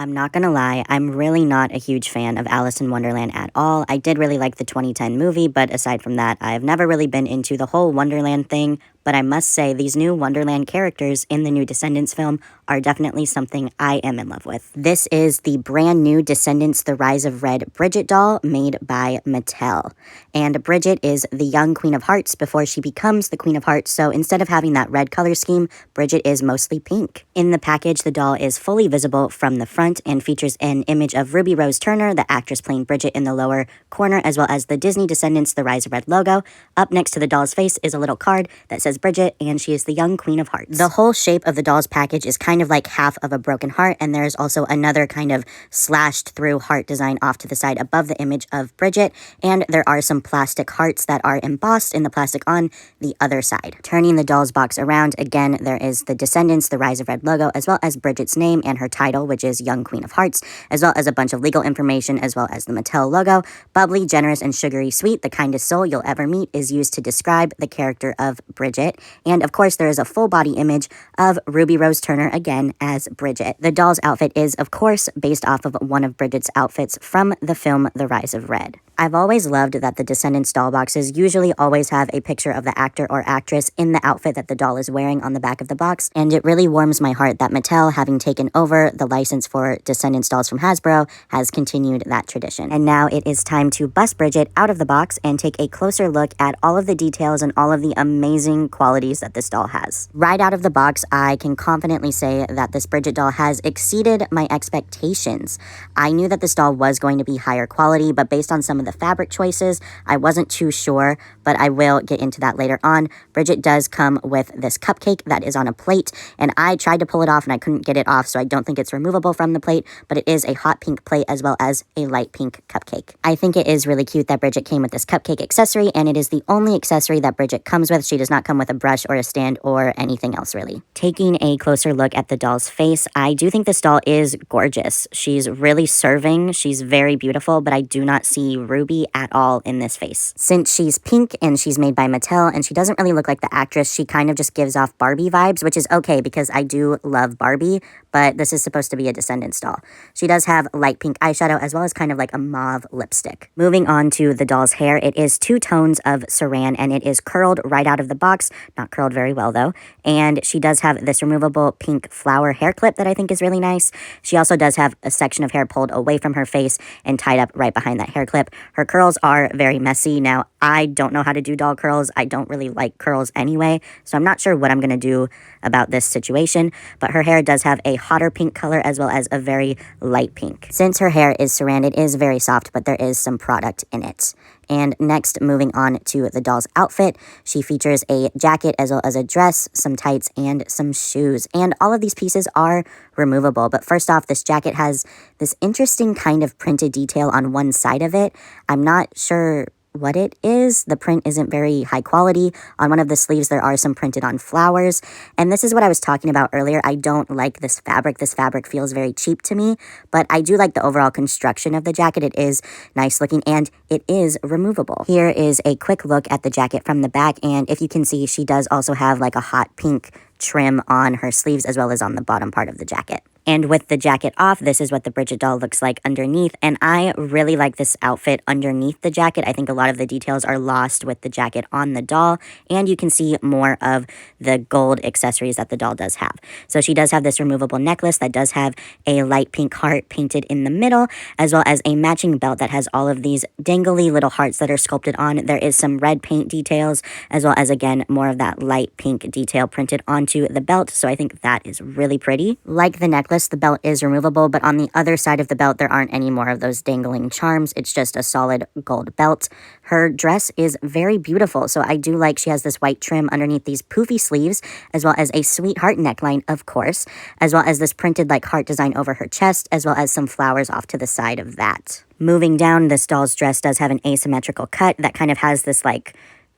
I'm not gonna lie, I'm really not a huge fan of Alice in Wonderland at all. I did really like the 2010 movie, but aside from that, I've never really been into the whole Wonderland thing. But I must say, these new Wonderland characters in the new Descendants film are definitely something I am in love with. This is the brand new Descendants: The Rise of Red Bridget doll made by Mattel. And Bridget is the young Queen of Hearts before she becomes the Queen of Hearts, so instead of having that red color scheme, Bridget is mostly pink. In the package, the doll is fully visible from the front and features an image of Ruby Rose Turner, the actress playing Bridget, in the lower corner, as well as the Disney Descendants: The Rise of Red logo. Up next to the doll's face is a little card that says Bridget, and she is the young Queen of Hearts. The whole shape of the doll's package is kind of like half of a broken heart, and there's also another kind of slashed through heart design off to the side above the image of Bridget, and there are some plastic hearts that are embossed in the plastic on the other side. Turning the doll's box around, again, there is the Descendants: The Rise of Red logo, as well as Bridget's name and her title, which is Young Queen of Hearts, as well as a bunch of legal information, as well as the Mattel logo. Bubbly, generous, and sugary sweet, the kindest soul you'll ever meet, is used to describe the character of Bridget. And of course, there is a full body image of Ruby Rose Turner again as Bridget. The doll's outfit is, of course, based off of one of Bridget's outfits from the film The Rise of Red. I've always loved that the Descendants doll boxes usually always have a picture of the actor or actress in the outfit that the doll is wearing on the back of the box, and it really warms my heart that Mattel, having taken over the license for Descendants dolls from Hasbro, has continued that tradition. And now it is time to bust Bridget out of the box and take a closer look at all of the details and all of the amazing qualities that this doll has. Right out of the box, I can confidently say that this Bridget doll has exceeded my expectations. I knew that this doll was going to be higher quality, but based on some of the fabric choices, I wasn't too sure, but I will get into that later on. Bridget does come with this cupcake that is on a plate, and I tried to pull it off and I couldn't get it off, so I don't think it's removable from the plate, but it is a hot pink plate as well as a light pink cupcake. I think it is really cute that Bridget came with this cupcake accessory, and it is the only accessory that Bridget comes with. She does not come with a brush or a stand or anything else really. Taking a closer look at the doll's face, I do think this doll is gorgeous. She's really serving, she's very beautiful, but I do not see Ruby at all in this face. Since she's pink and she's made by Mattel and she doesn't really look like the actress, she kind of just gives off Barbie vibes, which is okay because I do love Barbie, but this is supposed to be a Descendants doll. She does have light pink eyeshadow as well as kind of like a mauve lipstick. Moving on to the doll's hair, it is 2 tones of saran and it is curled right out of the box. Not curled very well though. And she does have this removable pink flower hair clip that I think is really nice. She also does have a section of hair pulled away from her face and tied up right behind that hair clip. Her curls are very messy. Now, I don't know how to do doll curls. I don't really like curls anyway, so I'm not sure what I'm going to do about this situation, but her hair does have a hotter pink color as well as a very light pink. Since her hair is saran, it is very soft, but there is some product in it. And next, moving on to the doll's outfit, she features a jacket as well as a dress, some tights, and some shoes. And all of these pieces are removable. But first off, this jacket has this interesting kind of printed detail on one side of it. I'm not sure what it is. The print isn't very high quality. On one of the sleeves, there are some printed on flowers. And this is what I was talking about earlier. I don't like this fabric. This fabric feels very cheap to me, but I do like the overall construction of the jacket. It is nice looking and it is removable. Here is a quick look at the jacket from the back. And if you can see, she does also have like a hot pink trim on her sleeves as well as on the bottom part of the jacket. And with the jacket off, this is what the Bridget doll looks like underneath. And I really like this outfit underneath the jacket. I think a lot of the details are lost with the jacket on the doll. And you can see more of the gold accessories that the doll does have. So she does have this removable necklace that does have a light pink heart painted in the middle, as well as a matching belt that has all of these dangly little hearts that are sculpted on. There is some red paint details, as well as, again, more of that light pink detail printed onto the belt. So I think that is really pretty. Like the necklace, the belt is removable, but on the other side of the belt, there aren't any more of those dangling charms. It's just a solid gold belt. Her dress is very beautiful, so I do like she has this white trim underneath these poofy sleeves, as well as a sweetheart neckline, of course, as well as this printed like heart design over her chest, as well as some flowers off to the side of that. Moving down, this doll's dress does have an asymmetrical cut that kind of has this like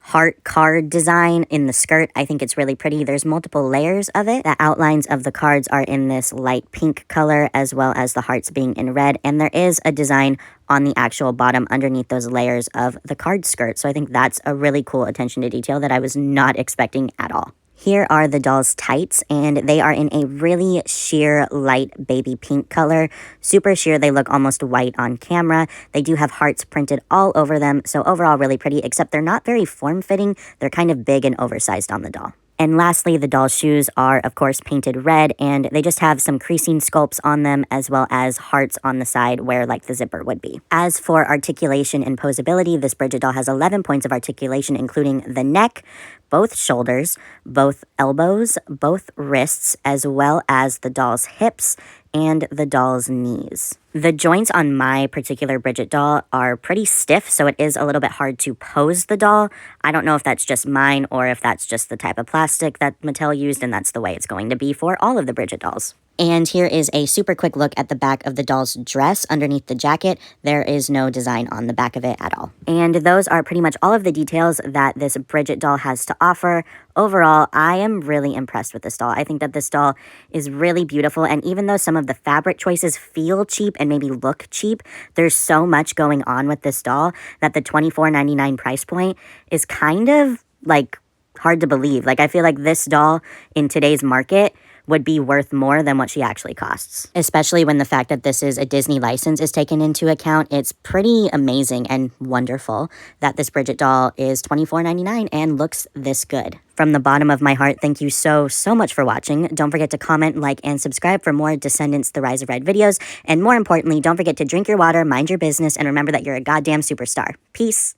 heart card design in the skirt. I think it's really pretty. There's multiple layers of it. The outlines of the cards are in this light pink color, as well as the hearts being in red. And there is a design on the actual bottom underneath those layers of the card skirt. So I think that's a really cool attention to detail that I was not expecting at all. Here are the doll's tights, and they are in a really sheer light baby pink color. Super sheer, they look almost white on camera. They do have hearts printed all over them, so overall really pretty, except they're not very form-fitting. They're kind of big and oversized on the doll. And lastly, the doll's shoes are, of course, painted red, and they just have some creasing sculpts on them, as well as hearts on the side where, like, the zipper would be. As for articulation and posability, this Bridget doll has 11 points of articulation, including the neck, both shoulders, both elbows, both wrists, as well as the doll's hips and the doll's knees. The joints on my particular Bridget doll are pretty stiff, so it is a little bit hard to pose the doll. I don't know if that's just mine or if that's just the type of plastic that Mattel used, and that's the way it's going to be for all of the Bridget dolls. And here is a super quick look at the back of the doll's dress underneath the jacket. There is no design on the back of it at all. And those are pretty much all of the details that this Bridget doll has to offer. Overall, I am really impressed with this doll. I think that this doll is really beautiful, and even though some of the fabric choices feel cheap and maybe look cheap, there's so much going on with this doll that the $24.99 price point is kind of, like, hard to believe. Like, I feel like this doll in today's market would be worth more than what she actually costs. Especially when the fact that this is a Disney license is taken into account. It's pretty amazing and wonderful that this Bridget doll is $24.99 and looks this good. From the bottom of my heart, thank you so much for watching. Don't forget to comment, like, and subscribe for more Descendants: The Rise of Red videos. And more importantly, don't forget to drink your water, mind your business, and remember that you're a goddamn superstar. Peace.